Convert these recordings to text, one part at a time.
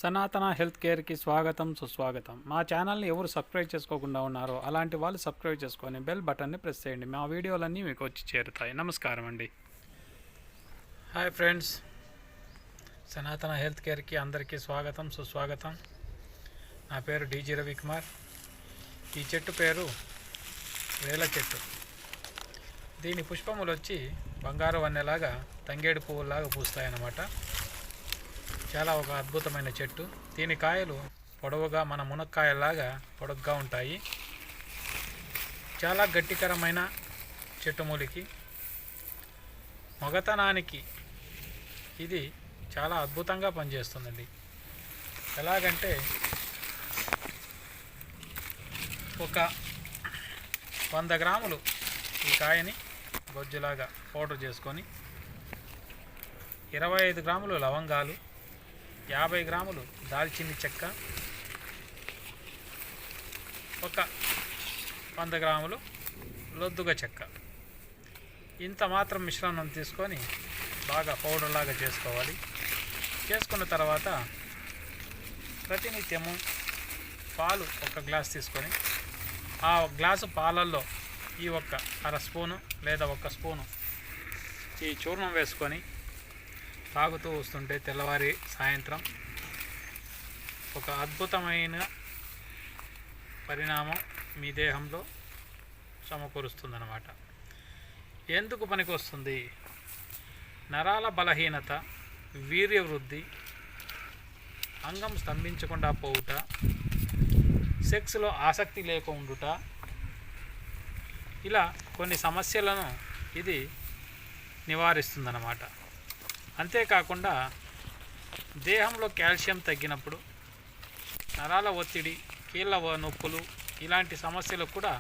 సనాతన హెల్త్ కేర్కి స్వాగతం సుస్వాగతం. మా ఛానల్ని ఎవరు సబ్స్క్రైబ్ చేసుకోకుండా ఉన్నారో అలాంటి వాళ్ళు సబ్స్క్రైబ్ చేసుకొని బెల్ బటన్ని ప్రెస్ చేయండి. మా వీడియోలన్నీ మీకు వచ్చి చేరుతాయి. నమస్కారం అండి. హాయ్ ఫ్రెండ్స్, సనాతన హెల్త్ కేర్కి అందరికీ స్వాగతం సుస్వాగతం. నా పేరు డీజీ రవికుమార్. ఈ చెట్టు పేరు వేల చెట్టు. దీని పుష్పములు వచ్చి బంగారు వన్నెలాగా తంగేడు పువ్వులాగా పూస్తాయన్నమాట. చాలా ఒక అద్భుతమైన చెట్టు. దీని కాయలు పొడవుగా మన మునక్కాయలాగా పొడవుగా ఉంటాయి. చాలా గట్టికరమైన చెట్టు మూలికి. మగతనానికి ఇది చాలా అద్భుతంగా పనిచేస్తుందండి. ఎలాగంటే ఒక 100 గ్రాములు ఈ కాయని గొజ్జులాగా పౌడర్ చేసుకొని 25 గ్రాములు లవంగాలు, 50 గ్రాములు దాల్చిని చెక్క, ఒక 100 గ్రాములు లొద్దుగ చెక్క, ఇంత మాత్రం మిశ్రమం తీసుకొని బాగా పౌడర్ లాగా చేసుకోవాలి. చేసుకున్న తర్వాత ప్రతినిత్యము పాలు 1 గ్లాస్ తీసుకొని ఆ గ్లాసు పాలల్లో ఈ 1/2 స్పూను లేదా 1 స్పూను ఈ చూర్ణం వేసుకొని తాగుతూ వస్తుంటే తెల్లవారి సాయంత్రం ఒక అద్భుతమైన పరిణామం మీ దేహంలో సమకూరుస్తుందన్నమాట. ఎందుకు పనికి వస్తుంది? నరాల బలహీనత, వీర్యవృద్ధి, అంగం స్తంభించకుండా పోవుట, సెక్స్లో ఆసక్తి లేకుండుట, ఇలా కొన్ని సమస్యలను ఇది నివారిస్తుందన్నమాట. అంతేకాకుండా దేహంలో కాల్షియం తగ్గినప్పుడు, నరాల ఒత్తిడి, కీళ్ళ నొప్పులు ఇలాంటి సమస్యలకు కూడా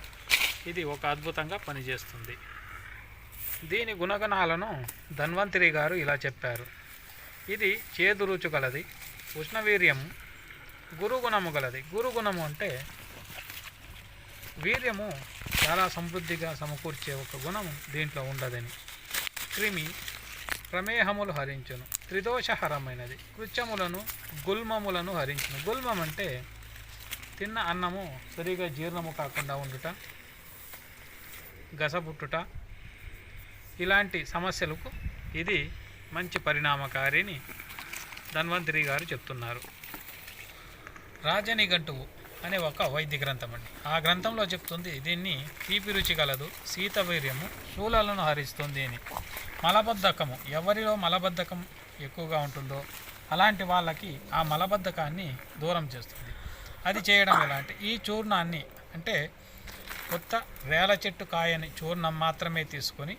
ఇది ఒక అద్భుతంగా పనిచేస్తుంది. దీని గుణగణాలను ధన్వంతరి గారు ఇలా చెప్పారు. ఇది చేదు రుచి గలది, ఉష్ణవీర్యము, గురుగుణము గలది. గురుగుణము అంటే వీర్యము చాలా సమృద్ధిగా సమకూర్చే ఒక గుణము దీంట్లో ఉండదని. క్రిమి ప్రమేహములు హరించును, త్రిదోషహరమైనది, కృత్యములను గుల్మములను హరించును. గుల్మం అంటే తిన్న అన్నము సరిగా జీర్ణము కాకుండా ఉండుట, గసపుట్టుట, ఇలాంటి సమస్యలకు ఇది మంచి పరిణామకారిని ధన్వంతరి గారు చెప్తున్నారు. రాజనిఘంటువు అనే ఒక వైద్య గ్రంథం అండి. ఆ గ్రంథంలో చెప్తుంది దీన్ని తీపి రుచి కలదు, శీతవీర్యము, శూలాలను హరిస్తుంది అని. మలబద్ధకము, ఎవరిలో మలబద్ధకం ఎక్కువగా ఉంటుందో అలాంటి వాళ్ళకి ఆ మలబద్ధకాన్ని దూరం చేస్తుంది. అది చేయడం ఎలా అంటే ఈ చూర్ణాన్ని, అంటే కొత్త వేల చెట్టు కాయని చూర్ణం మాత్రమే తీసుకొని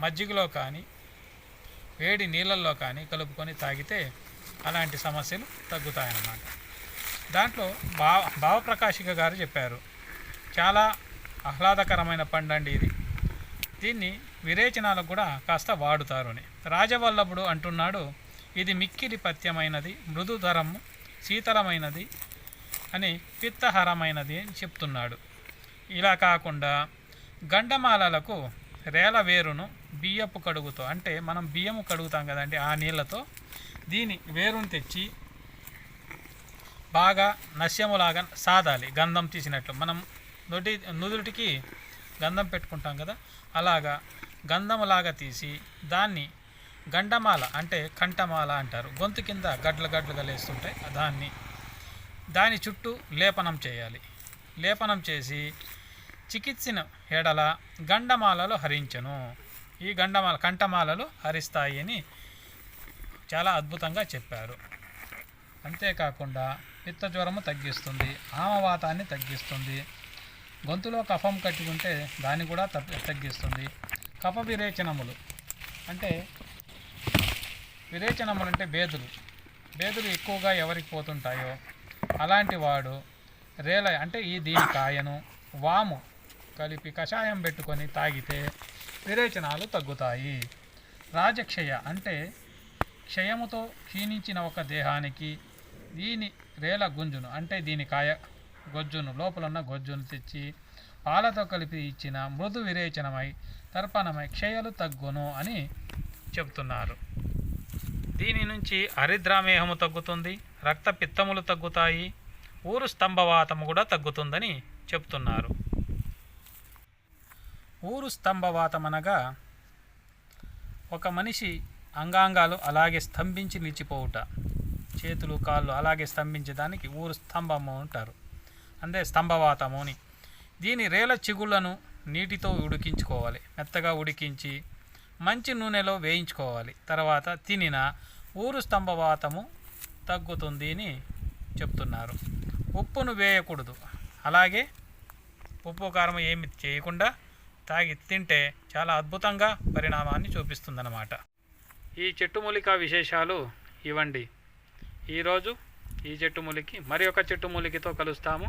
మజ్జిగలో కానీ వేడి నీళ్ళల్లో కానీ కలుపుకొని తాగితే అలాంటి సమస్యలు తగ్గుతాయన్నమాట. దాంట్లో భావప్రకాశిక గారు చెప్పారు, చాలా ఆహ్లాదకరమైన పండండి ఇది. దీన్ని విరేచనాలకు కూడా కాస్త వాడుతారు అని. రాజవల్లభుడు అంటున్నాడు, ఇది మిక్కిలి పథ్యమైనది, మృదుధరము, శీతలమైనది అని, పిత్తహరమైనది అని చెప్తున్నాడు. ఇలా కాకుండా గండమాలలకు రేల వేరును బియ్యపు కడుగుతో, అంటే మనం బియ్యము కడుగుతాం కదండి, ఆ నీళ్ళతో దీని వేరును తెచ్చి బాగా నశ్యములాగా సాదాలి. గంధం తీసినట్లు మనం నుదుటికి గంధం పెట్టుకుంటాం కదా, అలాగా గంధములాగా తీసి దాన్ని గండమాల అంటే కంఠమాల అంటారు. గొంతు కింద గడ్డలుగా లేస్తుంటాయి, దాని చుట్టూ లేపనం చేయాలి. లేపనం చేసి చికిత్సను ఎడల గండమాలలు హరించను. ఈ కంఠమాలలు హరిస్తాయి అని చాలా అద్భుతంగా చెప్పారు. అంతేకాకుండా పిత్తజ్వరము తగ్గిస్తుంది, ఆమవాతాన్ని తగ్గిస్తుంది, గొంతులో కఫం కట్టుకుంటే దాన్ని కూడా తగ్గిస్తుంది. కఫ విరేచనములు అంటే బేదులు ఎక్కువగా ఎవరికి పోతుంటాయో అలాంటి వాడు రేల అంటే దీని కాయను వాము కలిపి కషాయం పెట్టుకొని తాగితే విరేచనాలు తగ్గుతాయి. రాజక్షయ అంటే క్షయముతో క్షీణించిన ఒక దేహానికి దీని రేల గుంజును, అంటే దీని కాయ గొజ్జును, లోపల ఉన్న గొజ్జును తెచ్చి పాలతో కలిపి ఇచ్చిన మృదు విరేచనమై తర్పణమై క్షయలు తగ్గును అని చెప్తున్నారు. దీని నుంచి హరిద్రామేహము తగ్గుతుంది, రక్తపిత్తములు తగ్గుతాయి, ఊరు స్తంభవాతము కూడా తగ్గుతుందని చెప్తున్నారు. ఊరు స్తంభవాతం అనగా ఒక మనిషి అంగాంగాలు అలాగే స్తంభించి నిలిచిపోవుట, చేతులు కాళ్ళు అలాగే స్తంభించడానికి ఊరు స్తంభము అంటారు, అంటే స్తంభవాతము అని. దీని రేల చిగుళ్లను నీటితో ఉడికించుకోవాలి, మెత్తగా ఉడికించి మంచి నూనెలో వేయించుకోవాలి. తర్వాత తినిన ఊరు స్తంభవాతము తగ్గుతుంది అని చెప్తున్నారు. ఉప్పును వేయకూడదు, అలాగే ఉప్పు కారం ఏమి చేయకుండా తింటే చాలా అద్భుతంగా పరిణామాన్ని చూపిస్తుందన్నమాట. ఈ చెట్టు మూలిక విశేషాలు ఇవ్వండి. ఈరోజు ఈ చెట్టు మూలికి మరి ఒక చెట్టు మూలికతో కలుస్తాము.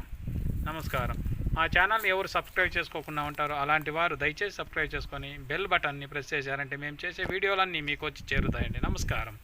నమస్కారం. మా ఛానల్ని ఎవరు సబ్స్క్రైబ్ చేసుకోకుండా ఉంటారో అలాంటి వారు దయచేసి సబ్స్క్రైబ్ చేసుకొని బెల్ బటన్ని ప్రెస్ చేశారంటే మేము చేసే వీడియోలన్నీ మీకు వచ్చి చేరుతాయండి. నమస్కారం.